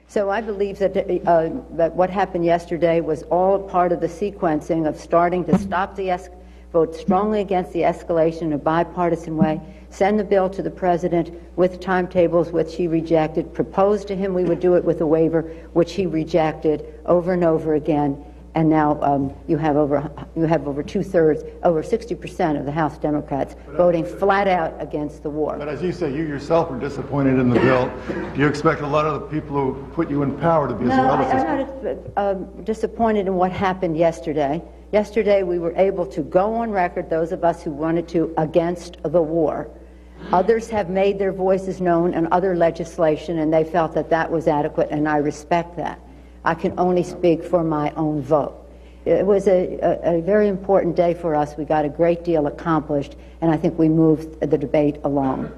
So I believe that, that what happened yesterday was all part of the sequencing of starting to stop the vote strongly against the escalation in a bipartisan way, send the bill to the president with timetables which he rejected, propose to him we would do it with a waiver, which he rejected over and over again. And now you have over two-thirds, over 60% of the House Democrats voting flat out against the war. But as you say, you yourself are disappointed in the bill. Do you expect a lot of the people who put you in power to be as well? I'm not disappointed in what happened yesterday. Yesterday we were able to go on record, those of us who wanted to, against the war. Others have made their voices known in other legislation, and they felt that that was adequate, and I respect that. I can only speak for my own vote. It was a very important day for us. We got a great deal accomplished, and I think we moved the debate along.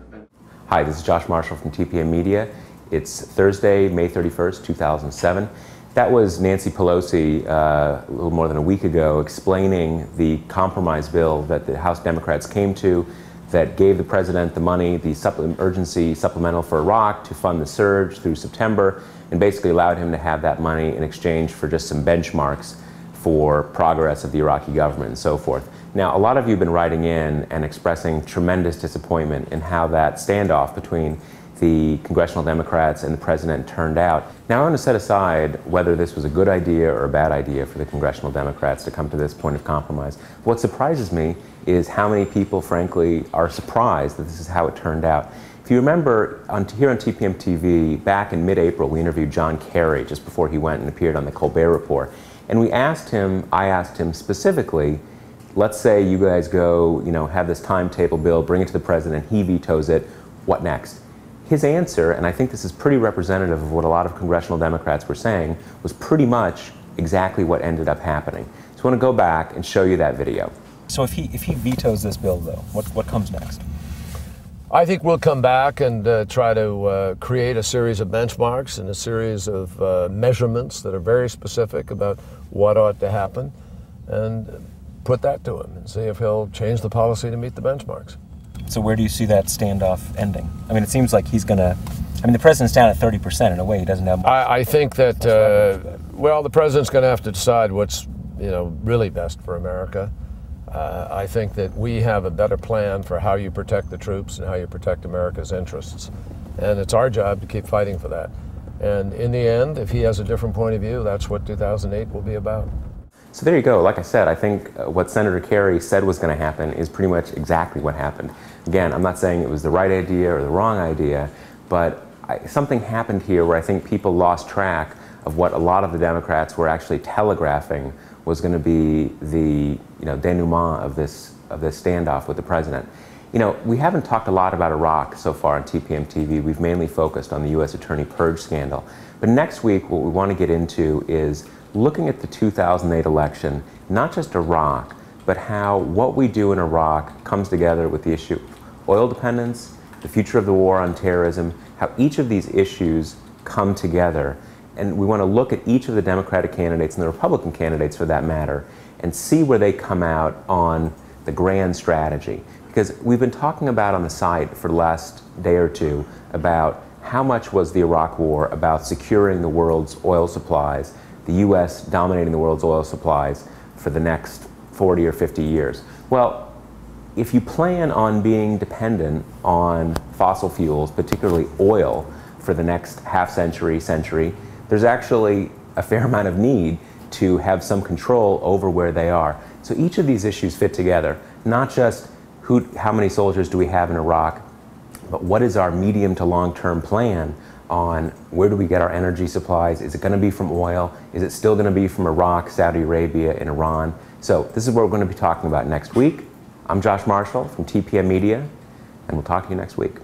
Hi, this is Josh Marshall from TPM Media. It's Thursday, May 31st, 2007. That was Nancy Pelosi a little more than a week ago explaining the compromise bill that the House Democrats came to that gave the president the money, the emergency supplemental for Iraq to fund the surge through September, and basically allowed him to have that money in exchange for just some benchmarks for progress of the Iraqi government and so forth. Now, a lot of you have been writing in and expressing tremendous disappointment in how that standoff between the congressional Democrats and the president turned out. Now, I want to set aside whether this was a good idea or a bad idea for the congressional Democrats to come to this point of compromise. What surprises me is how many people, frankly, are surprised that this is how it turned out. If you remember, here on TPMtv, back in mid-April, we interviewed John Kerry just before he went and appeared on the Colbert Report. And I asked him specifically, let's say you guys go, have this timetable bill, bring it to the president, he vetoes it, what next? His answer, and I think this is pretty representative of what a lot of congressional Democrats were saying, was pretty much exactly what ended up happening. So I want to go back and show you that video. So if he vetoes this bill, though, what comes next? I think we'll come back and try to create a series of benchmarks and a series of measurements that are very specific about what ought to happen, and put that to him and see if he'll change the policy to meet the benchmarks. So where do you see that standoff ending? I mean, it seems like he's going to, the president's down at 30% in a way. He doesn't have much. I think that, well, the president's going to have to decide what's, really best for America. I think that we have a better plan for how you protect the troops and how you protect America's interests. And it's our job to keep fighting for that. And in the end, if he has a different point of view, that's what 2008 will be about. So there you go. Like I said, I think what Senator Kerry said was going to happen is pretty much exactly what happened. Again, I'm not saying it was the right idea or the wrong idea, but something happened here where I think people lost track of what a lot of the Democrats were actually telegraphing was going to be the denouement of this standoff with the president. We haven't talked a lot about Iraq so far on TPMtv. We've mainly focused on the U.S. Attorney Purge scandal. But next week, what we want to get into is looking at the 2008 election, not just Iraq, but how what we do in Iraq comes together with the issue of oil dependence, the future of the war on terrorism, how each of these issues come together. And we want to look at each of the Democratic candidates and the Republican candidates for that matter and see where they come out on the grand strategy. Because we've been talking about on the site for the last day or two about how much was the Iraq War about securing the world's oil supplies, the U.S. dominating the world's oil supplies for the next 40 or 50 years. Well, if you plan on being dependent on fossil fuels, particularly oil, for the next half century, there's actually a fair amount of need to have some control over where they are. So each of these issues fit together, not just how many soldiers do we have in Iraq, but what is our medium to long-term plan on where do we get our energy supplies? Is it going to be from oil? Is it still going to be from Iraq, Saudi Arabia, and Iran? So this is what we're going to be talking about next week. I'm Josh Marshall from TPM Media, and we'll talk to you next week.